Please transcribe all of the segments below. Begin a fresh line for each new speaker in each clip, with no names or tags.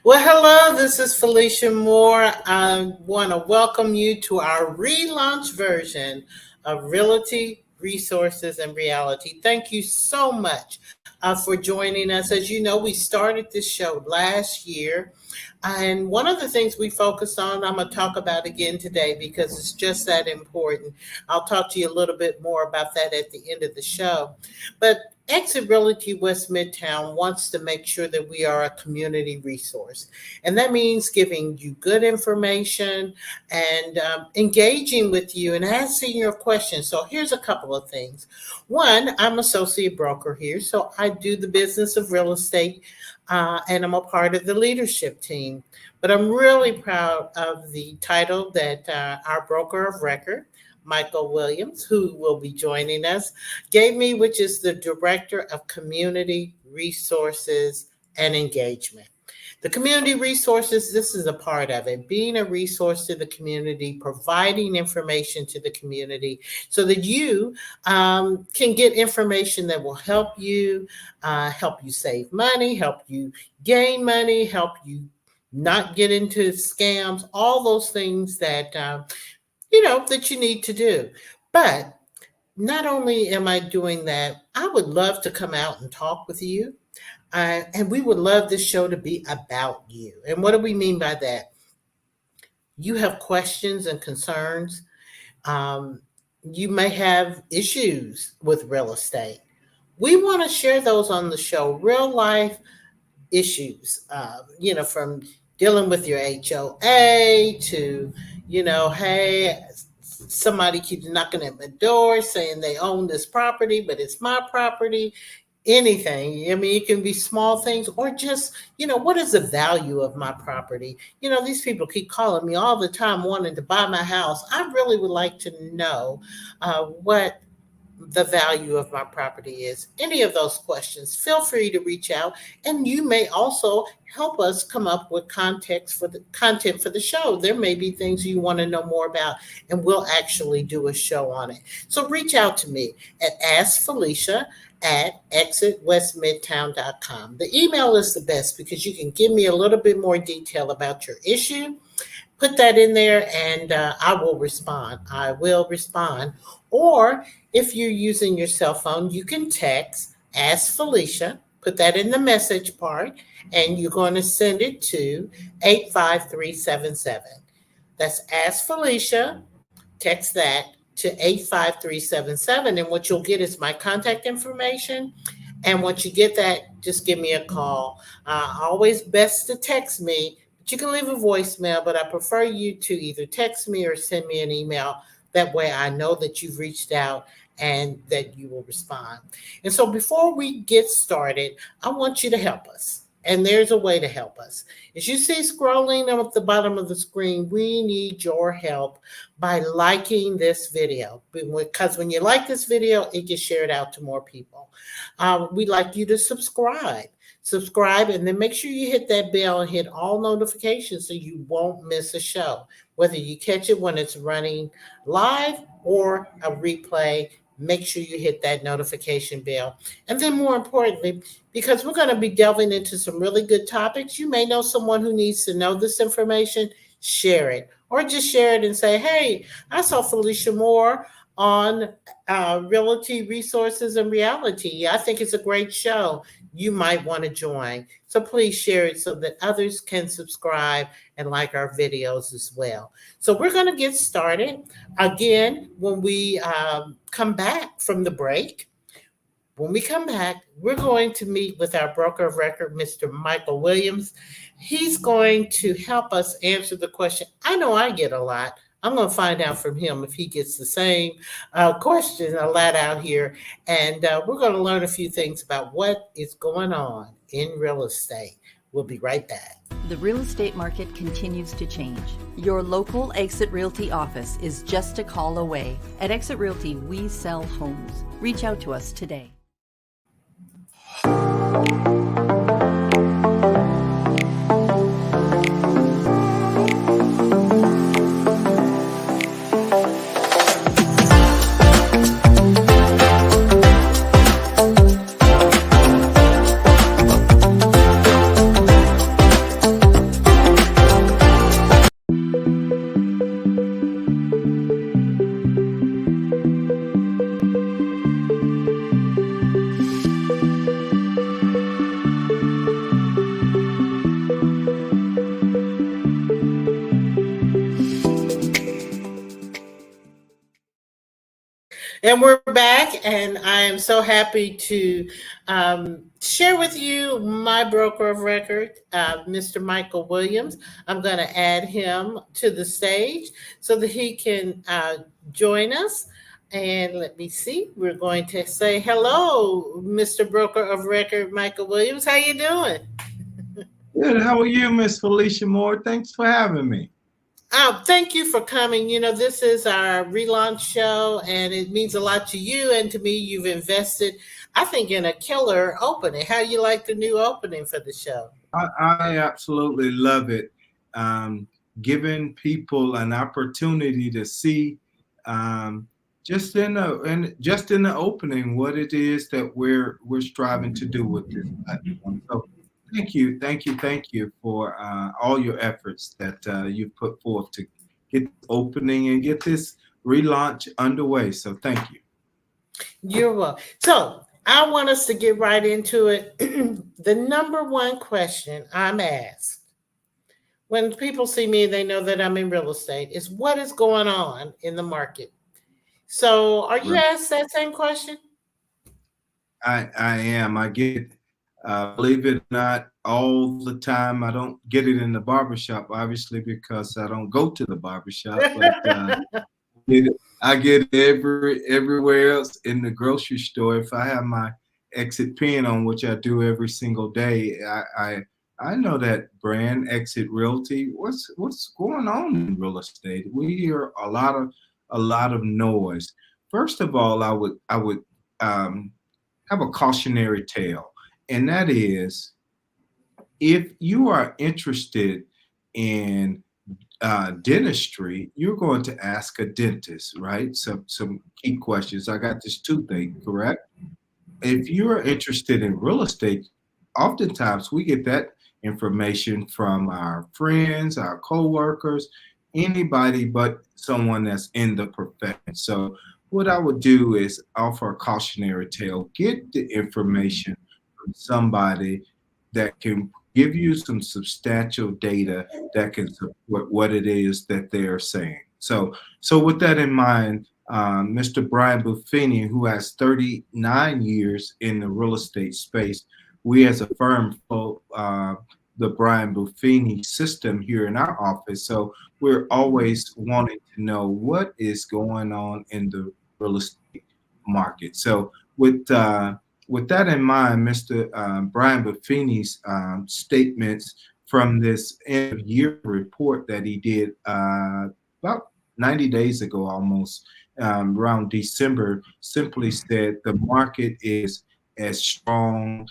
Well, hello, this is Felicia Moore. I want to welcome you to our relaunch version of Realty, Resources, and Reality. Thank you so much for joining us. As you know, we started this show last year. And one of the things we focused on, I'm going to talk about again today because it's just that important. I'll talk to you a little bit more about that at the end of the show. But Exit Realty West Midtown wants to make sure that we are a community resource. And that means giving you good information and engaging with you and asking your questions. So here's a couple of things. One, I'm associate broker here, so I do the business of real estate and I'm a part of the leadership team. But I'm really proud of the title that our broker of record, Michael Williams, who will be joining us, gave me, which is the Director of Community Resources and Engagement. The community resources, this is a part of it, being a resource to the community, providing information to the community so that you can get information that will help you save money, help you gain money, help you not get into scams, all those things that that you need to do. But not only am I doing that, I would love to come out and talk with you. And we would love this show to be about you. And what do we mean by that? You have questions and concerns. You may have issues with real estate. We want to share those on the show, real life issues, from dealing with your HOA to, hey, somebody keeps knocking at my door saying they own this property, but it's my property. Anything. I mean, it can be small things or just, what is the value of my property? These people keep calling me all the time wanting to buy my house. I really would like to know what the value of my property is. Any of those questions, feel free to reach out, and you may also help us come up with content for the show. There may be things you want to know more about, and we'll actually do a show on it. So reach out to me at AskFelicia at exitwestmidtown.com. The email is the best because you can give me a little bit more detail about your issue. Put that in there and I will respond. Or if you're using your cell phone, you can text Ask Felicia, put that in the message part, and you're going to send it to 85377. That's Ask Felicia. Text that to 85377. And what you'll get is my contact information. And once you get that, just give me a call. Always best to text me. But you can leave a voicemail, but I prefer you to either text me or send me an email. That way I know that you've reached out and that you will respond. And so before we get started, I want you to help us. And there's a way to help us. As you see scrolling up at the bottom of the screen, we need your help by liking this video. Because when you like this video, it gets shared out to more people. We'd like you to subscribe, and then make sure you hit that bell and hit all notifications so you won't miss a show. Whether you catch it when it's running live or a replay, make sure you hit that notification bell. And then more importantly, because we're going to be delving into some really good topics, you may know someone who needs to know this information, share it. Or just share it and say, hey, I saw Felicia Moore on Realty, Resources, and Reality. I think it's a great show. You might want to join. So please share it so that others can subscribe and like our videos as well. So we're going to get started. Again, when we come back from the break, we're going to meet with our broker of record, Mr. Michael Williams. He's going to help us answer the question. I know I get a lot. I'm going to find out from him if he gets the same question a lot out here. And we're going to learn a few things about what is going on in real estate. We'll be right back.
The real estate market continues to change. Your local Exit Realty office is just a call away. At Exit Realty, we sell homes. Reach out to us today.
And we're back, and I am so happy to share with you my broker of record, Mr. Michael Williams. I'm going to add him to the stage so that he can join us. And let me see. We're going to say hello, Mr. Broker of Record, Michael Williams. How you doing?
Good. How are you, Miss Felicia Moore? Thanks for having me.
Thank you for coming. You know, this is our relaunch show, and it means a lot to you and to me. You've invested, I think, in a killer opening. How you like the new opening for the show?
I absolutely love it. Um, Giving people an opportunity to see um, just in the opening what it is that we're striving to do with this platform. So thank you for all your efforts that you've put forth to get this opening and get this relaunch underway. So thank you.
You're welcome. So I want us to get right into it. The number one question I'm asked when people see me, they know that I'm in real estate, is what is going on in the market? So are you asked that same question?
I am. I get, believe it or not, all the time. I don't get it in the barbershop, obviously, because I don't go to the barbershop, but I get it everywhere else in the grocery store. If I have my exit pin on, which I do every single day, I know that brand Exit Realty. What's going on in real estate? We hear a lot of noise. First of all, I would um, have a cautionary tale, and that is if you are interested in dentistry, you're going to ask a dentist, right? Some key questions. I got this toothache, correct? If you're interested in real estate, oftentimes we get that information from our friends, our coworkers, anybody but someone that's in the profession. So what I would do is offer a cautionary tale, get the information from somebody that can give you some substantial data that can support what it is that they are saying. So with that in mind, Mr. Brian Buffini, who has 39 years in the real estate space, we as a firm follow the Brian Buffini system here in our office. So we're always wanting to know what is going on in the real estate market. So with that in mind, Mr. Brian Buffini's statements from this end of year report that he did about 90 days ago, almost around December, simply said the market is as strong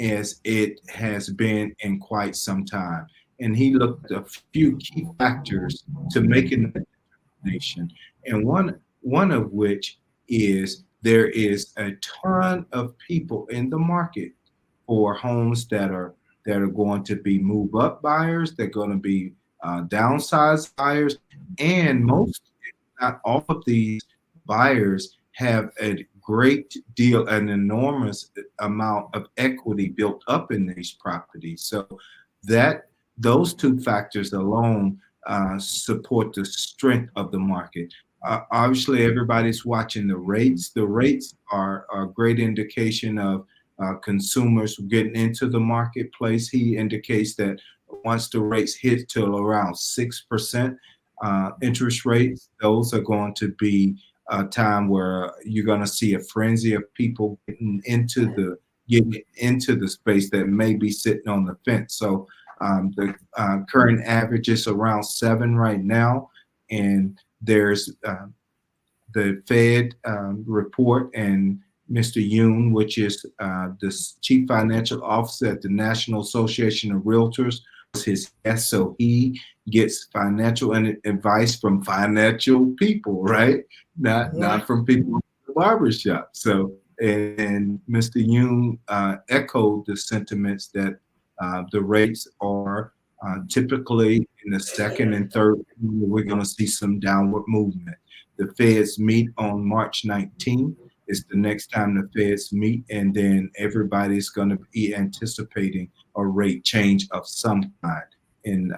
as it has been in quite some time. And he looked at a few key factors to making that determination, and one of which is there is a ton of people in the market for homes that are going to be move up buyers, they're going to be downsize buyers, and most, if not all of these buyers have a great deal, an enormous amount of equity built up in these properties. So that those two factors alone support the strength of the market. Obviously, everybody's watching the rates. The rates are a great indication of consumers getting into the marketplace. He indicates that once the rates hit to around 6% interest rates, those are going to be a time where you're going to see a frenzy of people getting into the space that may be sitting on the fence. So the current average is around 7 right now, and there's the Fed report, and Mr. Yoon, which is the chief financial officer at the National Association of Realtors, was his guest. So he gets financial advice from financial people, right? Not from people in the barbershop. So, and Mr. Yoon echoed the sentiments that the rates are typically in the second and third, we're going to see some downward movement. The Feds meet on March 19th. It's the next time the Feds meet, and then everybody's going to be anticipating a rate change of some kind, and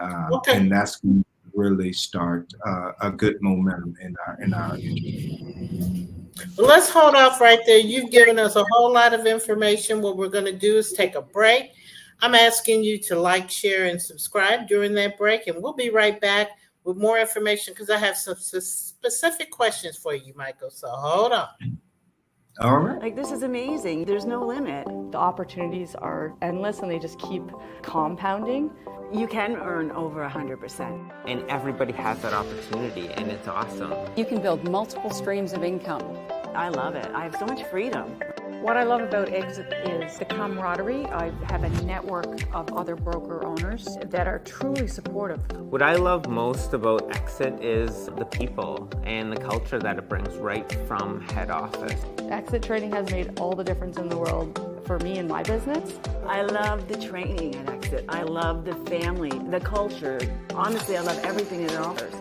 that's going to really start a good momentum in our industry.
Well, let's hold off right there. You've given us a whole lot of information. What we're going to do is take a break. I'm asking you to like, share, and subscribe during that break, and we'll be right back with more information because I have some specific questions for you, Michael. So hold on.
All right.
Like, this is amazing. There's no limit.
The opportunities are endless and they just keep compounding.
You can earn over 100%.
And everybody has that opportunity, and it's awesome.
You can build multiple streams of income.
I love it. I have so much freedom.
What I love about Exit is the camaraderie. I have a network of other broker owners that are truly supportive.
What I love most about Exit is the people and the culture that it brings right from head office.
Exit trading has made all the difference in the world for me and my business.
I love the training at Exit. I love the family, the culture. Honestly, I love everything that it offers.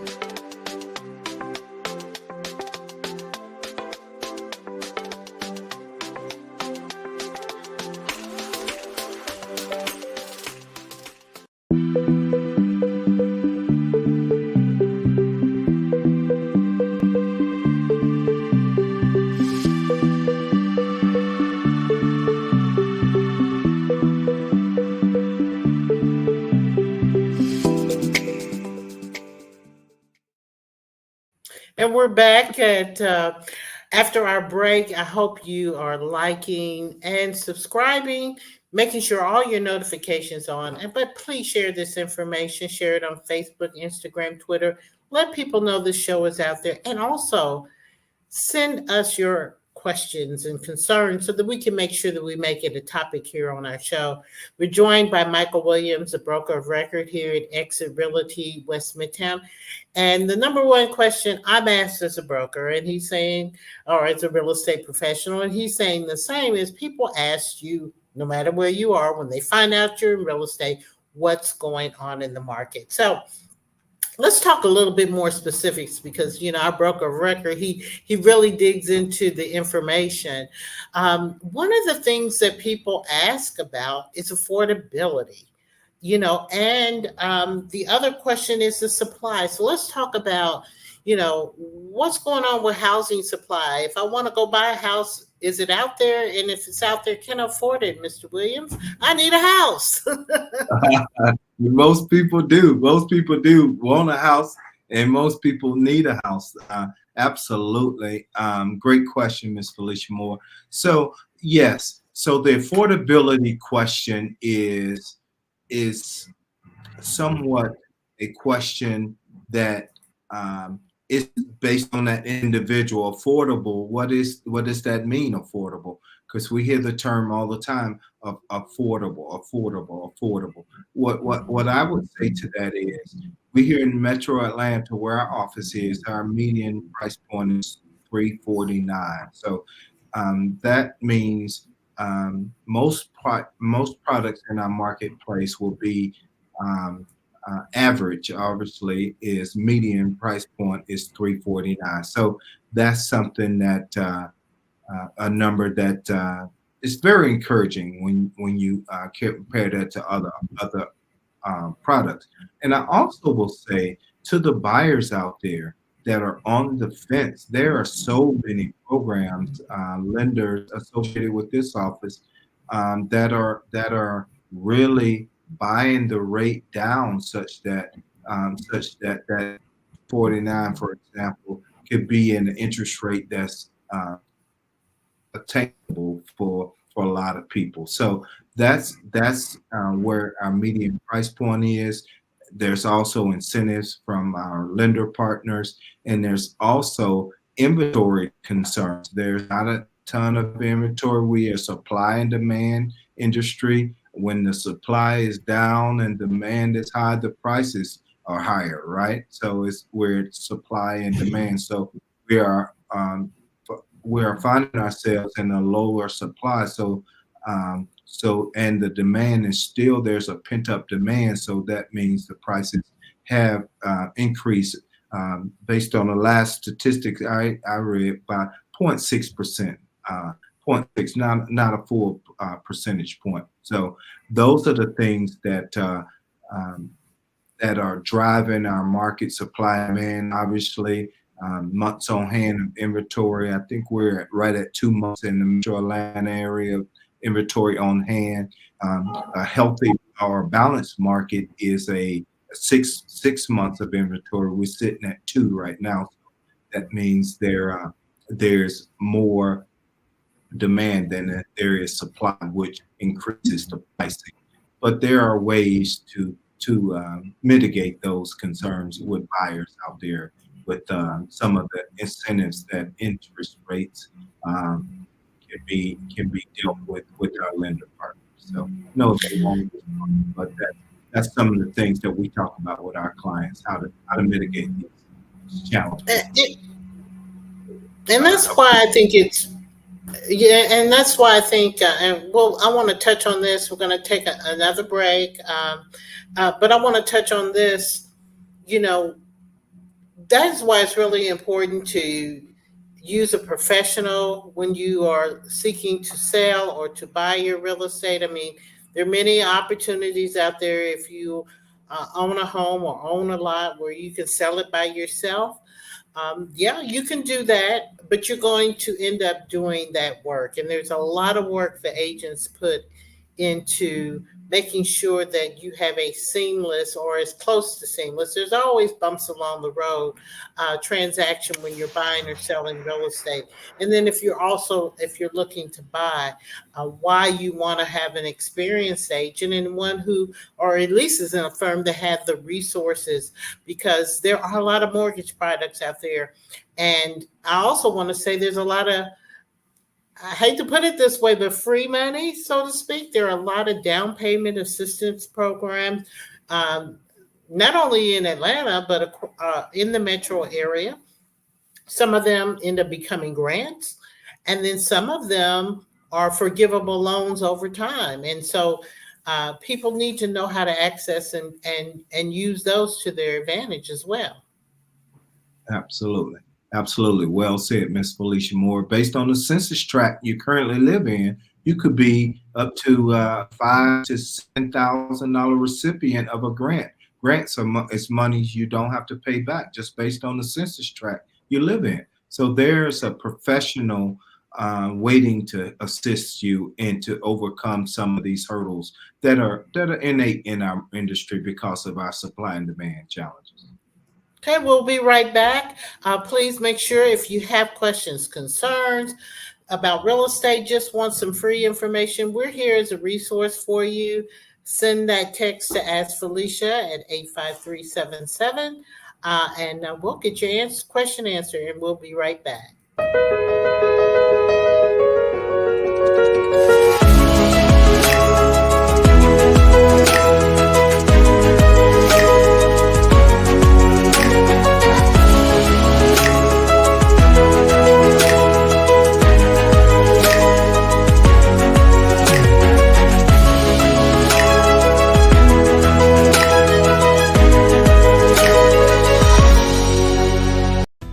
And we're back at after our break. I hope you are liking and subscribing, making sure all your notifications on. But please share this information. Share it on Facebook, Instagram, Twitter. Let people know this show is out there, and also send us your questions and concerns so that we can make sure that we make it a topic here on our show. We're joined by Michael Williams, a broker of record here at Exit Realty, West Midtown. And the number one question I'm asked as a broker, and he's saying, or as a real estate professional, and he's saying the same, is people ask you, no matter where you are, when they find out you're in real estate, what's going on in the market. So let's talk a little bit more specifics because, you know, our broker of record, he really digs into the information. One of the things that people ask about is affordability, you know, and the other question is the supply. So let's talk about, you know, what's going on with housing supply. If I want to go buy a house, is it out there? And if it's out there, can I afford it, Mr. Williams? I need a house.
Most people do. Most people do want a house, and most people need a house. Absolutely. Great question, Ms. Felicia Moore. So, yes. So the affordability question is somewhat a question that is based on that individual. Affordable. What does that mean, affordable? Because we hear the term all the time of affordable. What I would say to that is, we here in Metro Atlanta, where our office is, our median price point is $349. So that means most products in our marketplace will be average. Obviously, is median price point is $349. So that's something that a number that is very encouraging when you compare that to other products. And I also will say to the buyers out there that are on the fence, there are so many programs, lenders associated with this office that are really buying the rate down such that that 49, for example, could be an interest rate that's attainable for a lot of people. So that's where our median price point is. There's also incentives from our lender partners, and there's also inventory concerns. There's not a ton of inventory. We are supply and demand industry. When the supply is down and demand is high, the prices are higher, right? So we're supply and demand. So we are finding ourselves in a lower supply. So and the demand is still, there's a pent up demand. So that means the prices have increased based on the last statistics I read by 0.6%, 0.6, not a full percentage point. So those are the things that are driving our market supply and demand. Obviously, months on hand of inventory. I think we're right at 2 months in the metro Atlanta area of inventory on hand. A healthy or balanced market is a six months of inventory. We're sitting at 2 right now. That means there's more demand than there is supply, which increases the pricing. But there are ways to mitigate those concerns with buyers out there with some of the incentives that interest rates can be dealt with our lender partners. So no, they won't, but that's some of the things that we talk about with our clients, how to mitigate these challenges.
And that's why I think it's yeah, and that's why I think, and well, I want to touch on this. We're going to take another break, but I want to touch on this. You know, that's why it's really important to use a professional when you are seeking to sell or to buy your real estate. I mean, there are many opportunities out there if you own a home or own a lot where you can sell it by yourself. Yeah, you can do that, but you're going to end up doing that work. And there's a lot of work the agents put into making sure that you have a seamless or as close to seamless. There's always bumps along the road transaction when you're buying or selling real estate. And then if you're looking to buy, why you want to have an experienced agent and one who, or at least is in a firm that have the resources, because there are a lot of mortgage products out there. And I also want to say there's a lot of, I hate to put it this way, but free money, so to speak. There are a lot of down payment assistance programs, not only in Atlanta, but in the metro area. Some of them end up becoming grants, and then some of them are forgivable loans over time. And so people need to know how to access and use those to their advantage as well.
Absolutely. Absolutely. Well said, Miss Felicia Moore. Based on the census tract you currently live in, you could be up to $5,000 to $7,000 recipient of a grant. Grants is money you don't have to pay back just based on the census tract you live in. So there's a professional waiting to assist you and to overcome some of these hurdles that are innate in our industry because of our supply and demand challenges.
Okay, we'll be right back. Please make sure if you have questions, concerns about real estate, just want some free information, we're here as a resource for you. Send that text to Ask Felicia at 85377, and we'll get your question answered, and we'll be right back.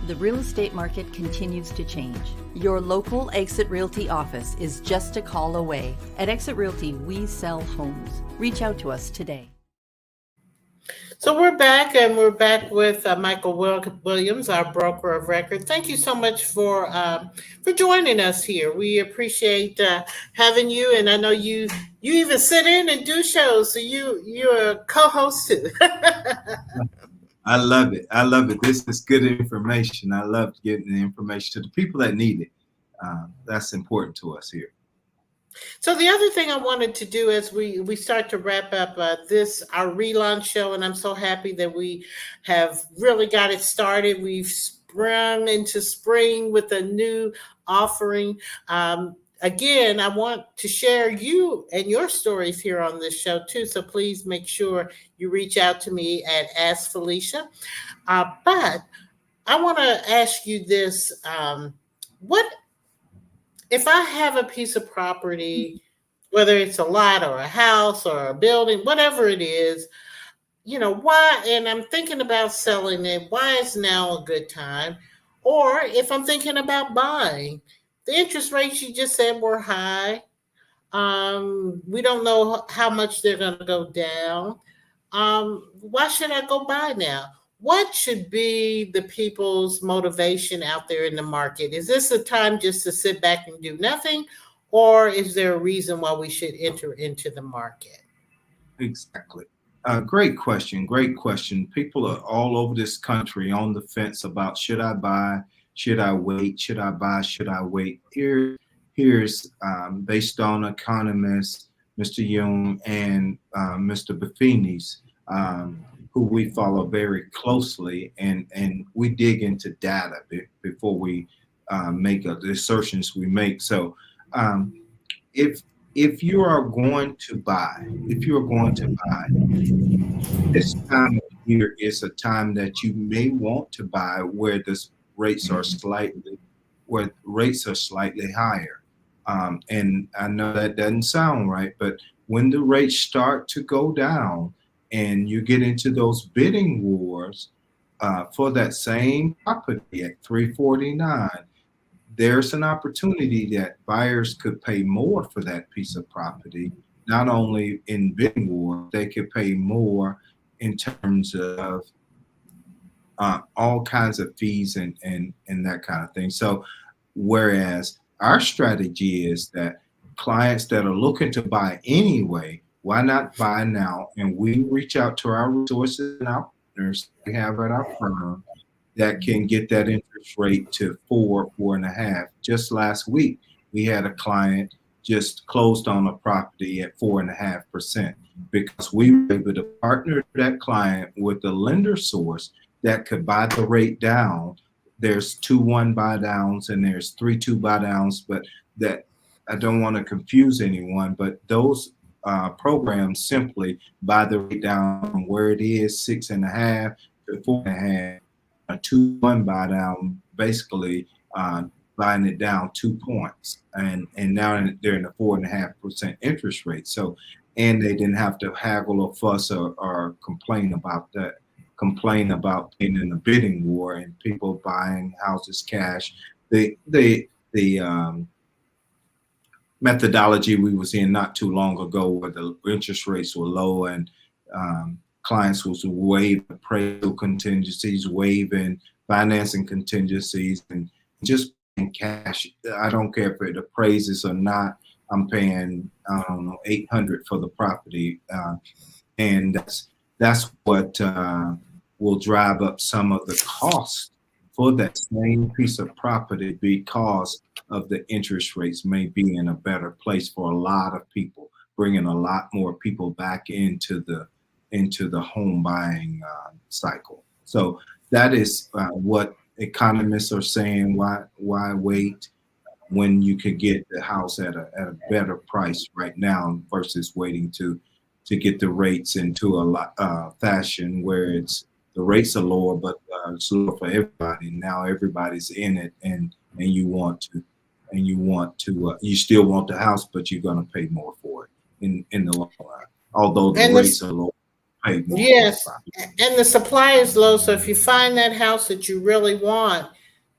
The real estate market continues to change. Your local Exit Realty office is just a call away. At Exit Realty, we sell homes. Reach out to us today.
So we're back, and we're back with Michael Williams, our broker of record. Thank you so much for joining us here. We appreciate having you, and I know you even sit in and do shows, so you're a co-host too.
I love it. I love it. This is good information. I love getting the information to the people that need it. That's important to us here.
So the other thing I wanted to do as we start to wrap up our relaunch show, and I'm so happy that we have really got it started. We've sprung into spring with a new offering. Again, I want to share you and your stories here on this show too. So please make sure you reach out to me at Ask Felicia. But I want to ask you this: what if I have a piece of property, whether it's a lot or a house or a building, whatever it is, why? And I'm thinking about selling it. Why is now a good time? Or if I'm thinking about buying. The interest rates you just said were high. We don't know how much they're going to go down. Why should I go buy now? what should be the people's motivation out there in the market? Is this a time just to sit back and do nothing, or is there a reason why we should enter into the market?
Exactly. Great question. Great question. People are all over this country on the fence about should I buy, should I wait, should I buy, should I wait. Here's based on economists, Mr. Young and Mr. Buffini's, who we follow very closely, and we dig into data before we make the assertions we make. So if if you are going to buy, if you are going to buy, this time of year is a time that you may want to buy where the rates are slightly where rates are slightly higher. And I know that doesn't sound right, but when the rates start to go down and you get into those bidding wars for that same property at 349, there's an opportunity that buyers could pay more for that piece of property. Not only in bidding war, they could pay more in terms of all kinds of fees and that kind of thing. So, whereas our strategy is that clients that are looking to buy anyway, why not buy now? And we reach out to our resources and our partners we have at our firm that can get that interest rate to 4.5. Just last week, we had a client just closed on a property at 4.5% because we were able to partner that client with a lender source that could buy the rate down. There's 2-1 buy downs and there's 3-2 buy downs, but that I don't want to confuse anyone, but those programs simply buy the rate down from where it is 6.5 to 4.5. A 2-1 buy down, basically buying it down 2 points, and now they're in a 4.5% interest rate. So, and they didn't have to haggle or fuss or complain about being in a bidding war and people buying houses cash. The methodology we was in not too long ago, where the interest rates were low and clients was waive appraisal contingencies, waiving financing contingencies, and just paying cash. I don't care if it appraises or not. I'm paying, I don't know, $800 for the property, and that's what will drive up some of the cost for that same piece of property, because of the interest rates may be in a better place for a lot of people, bringing a lot more people back into the home buying cycle. So that is what economists are saying. Why wait when you could get the house at a better price right now versus waiting to get the rates into a fashion where the rates are lower, but it's lower for everybody. Now everybody's in it, and you still want the house, but you're going to pay more for it in the long run. Although the rates are low.
Yes, and the supply is low. So if you find that house that you really want,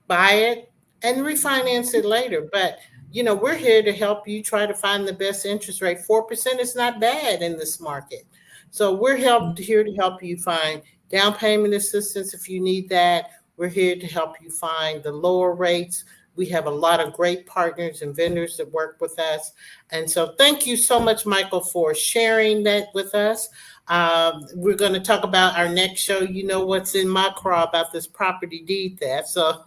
buy it and refinance it later. But we're here to help you try to find the best interest rate. 4% is not bad in this market. So we're here to help you find down payment assistance if you need that. We're here to help you find the lower rates. We have a lot of great partners and vendors that work with us. And so thank you so much, Michael, for sharing that with us. We're going to talk about our next show. You know what's in my craw about this property deed theft. So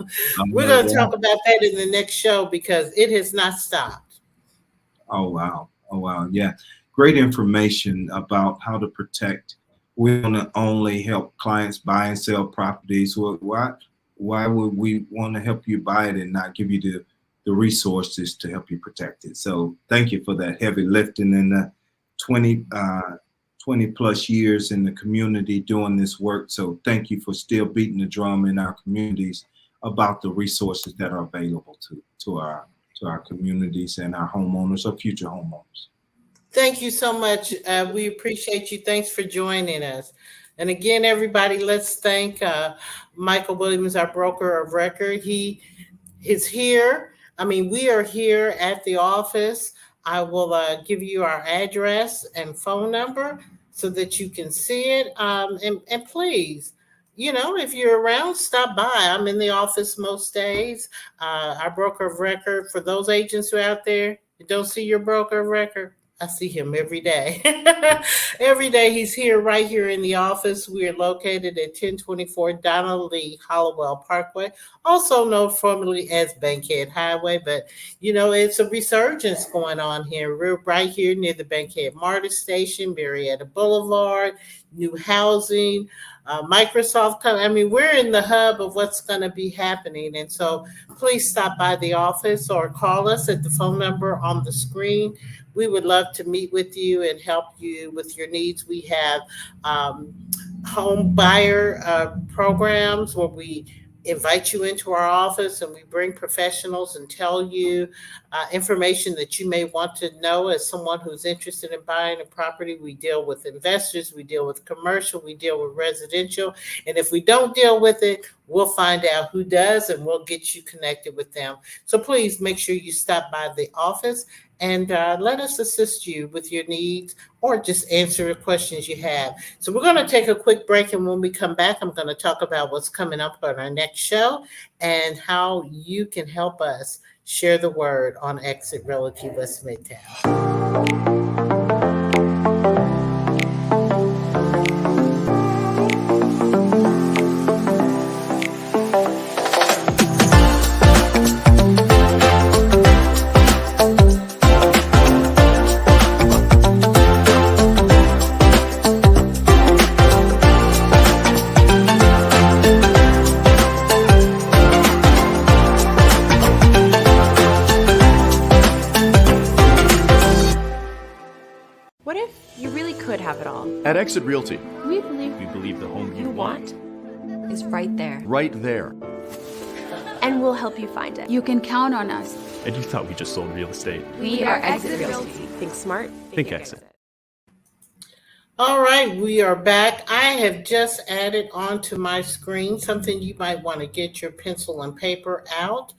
we're going to talk about that in the next show because it has not stopped.
Oh, wow. Yeah. Great information about how to protect. We want to only help clients buy and sell properties. Why would we want to help you buy it and not give you the resources to help you protect it? So thank you for that heavy lifting in the 20 plus years in the community doing this work. So thank you for still beating the drum in our communities about the resources that are available to our communities and our homeowners or future homeowners.
Thank you so much. We appreciate you. Thanks for joining us. And again, everybody, let's thank Michael Williams, our broker of record. He is here. We are here at the office. I will give you our address and phone number so that you can see it. And please if you're around, stop by. I'm in the office most days. Our broker of record, for those agents who are out there who don't see your broker of record, I see him every day. Every day he's here, right here in the office. We are located at 1024 Donald Lee Hollowell Parkway, also known formerly as Bankhead Highway. But, it's a resurgence going on here. We're right here near the Bankhead MARTA station, Marietta Boulevard, new housing, Microsoft. We're in the hub of what's going to be happening. And so please stop by the office or call us at the phone number on the screen. We would love to meet with you and help you with your needs. We have home buyer programs where we invite you into our office and we bring professionals and tell you information that you may want to know as someone who's interested in buying a property. We deal with investors, we deal with commercial, we deal with residential. And if we don't deal with it, we'll find out who does and we'll get you connected with them. So please make sure you stop by the office and let us assist you with your needs or just answer the questions you have. So we're going to take a quick break, and when we come back, I'm going to talk about what's coming up on our next show and how you can help us share the word on Exit Realty West Midtown.
What if you really could have it all?
At Exit Realty,
We believe
the home you want
Is right there.
right there.
and we'll help you find it.
You can count on us.
And you thought we just sold real estate.
We are Exit Realty. Think smart.
Think Exit.
All right, we are back. I have just added onto my screen something you might want to get your pencil and paper out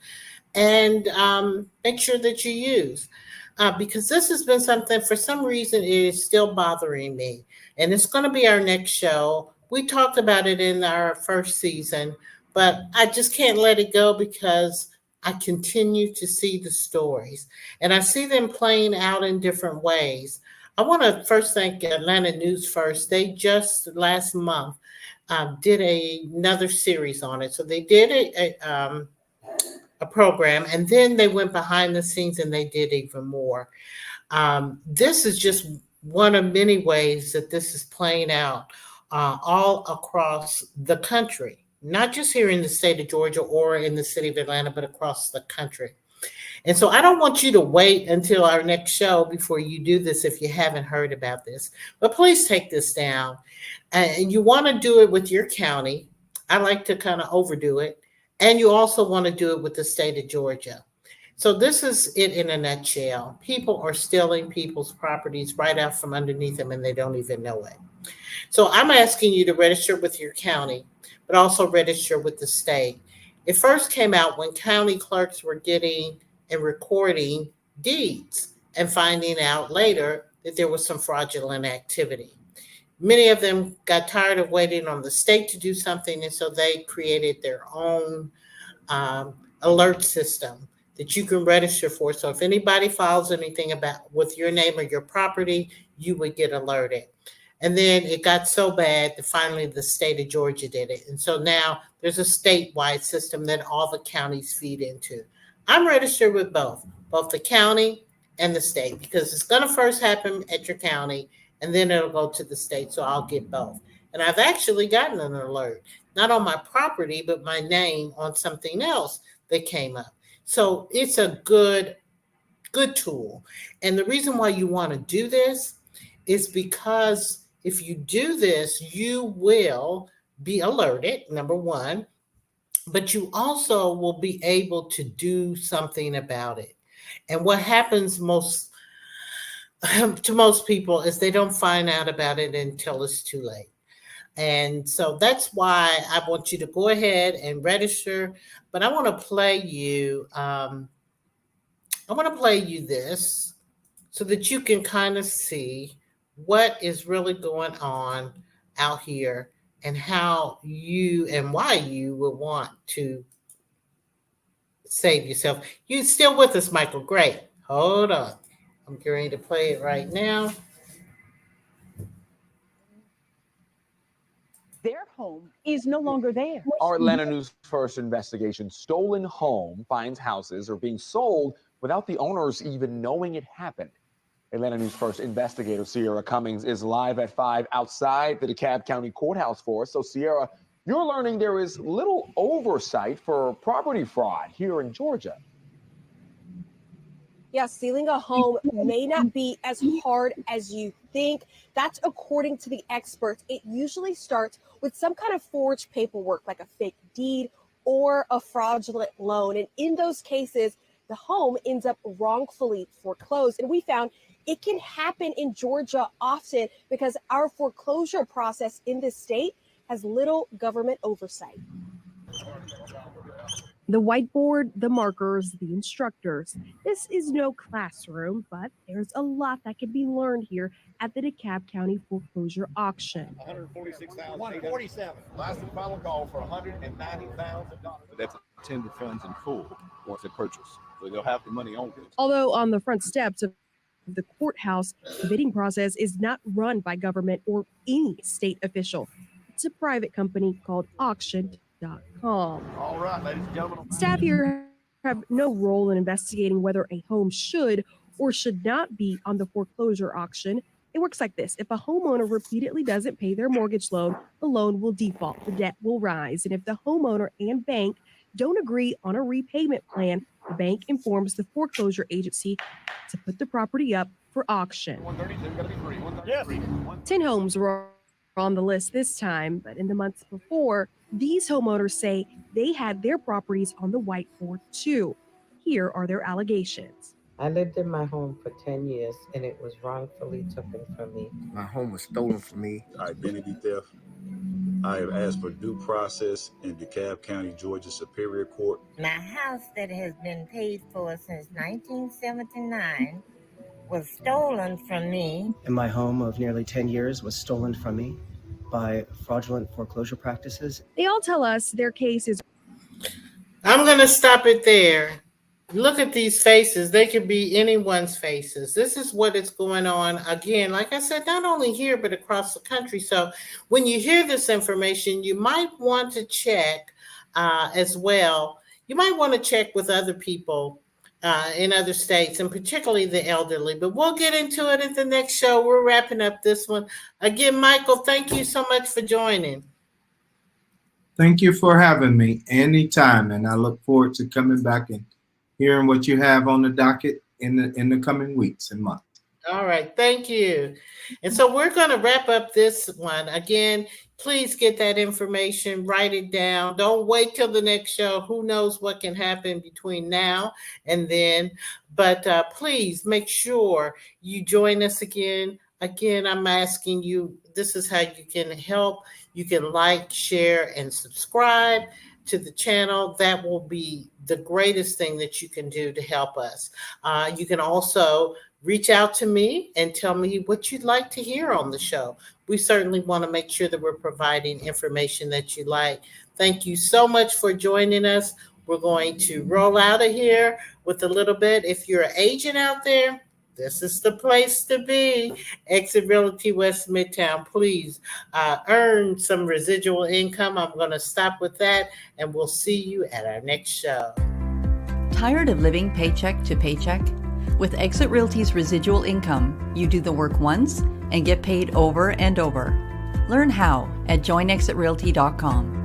and make sure that you use. Because this has been something, for some reason, it is still bothering me. And it's going to be our next show. We talked about it in our first season, but I just can't let it go because I continue to see the stories. And I see them playing out in different ways. I want to first thank Atlanta News First. They just last month did another series on it. So they did a program, and then they went behind the scenes and they did even more. This is just one of many ways that this is playing out all across the country, not just here in the state of Georgia or in the city of Atlanta, but across the country. And so I don't want you to wait until our next show before you do this if you haven't heard about this. But please take this down. And you want to do it with your county. I like to kind of overdo it. And you also want to do it with the state of Georgia. So this is it in a nutshell. People are stealing people's properties right out from underneath them, and they don't even know it. So I'm asking you to register with your county, but also register with the state. It first came out when county clerks were getting and recording deeds and finding out later that there was some fraudulent activity. Many of them got tired of waiting on the state to do something, and so they created their own alert system that you can register for. So if anybody files anything about with your name or your property, you would get alerted. And then it got so bad that finally the state of Georgia did it. And so now there's a statewide system that all the counties feed into. I'm registered with both the county and the state, because it's going to first happen at your county and then it'll go to the state. So I'll get both. And I've actually gotten an alert, not on my property, but my name on something else that came up. So it's a good tool. And the reason why you want to do this is because if you do this, you will be alerted, number one, but you also will be able to do something about it. And what happens to most people is they don't find out about it until it's too late. And so that's why I want you to go ahead and register. But I want to play you. This so that you can kind of see what is really going on out here and how you and why you would want to save yourself. You still with us, Michael? Great. Hold on. I'm getting ready to play it right now.
Their home is no longer there.
Our Atlanta News First investigation, stolen home finds houses are being sold without the owners even knowing it happened. Atlanta News First investigator Sierra Cummings is live at 5 outside the DeKalb County Courthouse for us. So Sierra, you're learning there is little oversight for property fraud here in Georgia.
Yeah, stealing a home may not be as hard as you think. That's according to the experts. It usually starts with some kind of forged paperwork, like a fake deed or a fraudulent loan. And in those cases, the home ends up wrongfully foreclosed. And we found it can happen in Georgia often because our foreclosure process in this state has little government oversight.
The whiteboard, the markers, the instructors. This is no classroom, but there's a lot that can be learned here at the DeKalb County foreclosure auction.
$146,000. 147. Last and final call for $190,000.
That's tender funds in full once they purchase. So they'll have the money on this.
Although on the front steps of the courthouse, the bidding process is not run by government or any state official. It's a private company called auction.com.
All right, ladies and gentlemen.
Staff here have no role in investigating whether a home should or should not be on the foreclosure auction. It works like this. If a homeowner repeatedly doesn't pay their mortgage loan, the loan will default, the debt will rise. And if the homeowner and bank don't agree on a repayment plan, the bank informs the foreclosure agency to put the property up for auction. 10 homes were on the list this time, but in the months before, these homeowners say they had their properties on the whiteboard too. Here are their allegations.
I lived in my home for 10 years and it was wrongfully taken from me.
My home was stolen from me.
Identity theft. I have asked for due process in DeKalb County, Georgia Superior Court.
My house that has been paid for since 1979 was stolen from me.
And my home of nearly 10 years was stolen from me by fraudulent foreclosure practices.
They all tell us their case is.
I'm going to stop it there. Look at these faces. They could be anyone's faces. This is what is going on. Again, like I said, not only here, but across the country. So when you hear this information, you might want to check as well. You might want to check with other people in other states, and particularly the elderly. But we'll get into it at the next show. We're wrapping up this one. Again, Michael, thank you so much for joining.
Thank you for having me anytime, and I look forward to coming back and hearing what you have on the docket in the coming weeks and months.
All right, thank you. And so we're going to wrap up this one. Again, please get that information, write it down. Don't wait till the next show. Who knows what can happen between now and then. But please make sure you join us again. Again, I'm asking you, this is how you can help. You can like, share, and subscribe to the channel. That will be the greatest thing that you can do to help us. You can also reach out to me and tell me what you'd like to hear on the show. We certainly want to make sure that we're providing information that you like. Thank you so much for joining us. We're going to roll out of here with a little bit. If you're an agent out there, this is the place to be. Exit Realty West Midtown. Please earn some residual income. I'm going to stop with that, and we'll see you at our next show.
Tired of living paycheck to paycheck? With Exit Realty's residual income, you do the work once and get paid over and over. Learn how at joinexitrealty.com.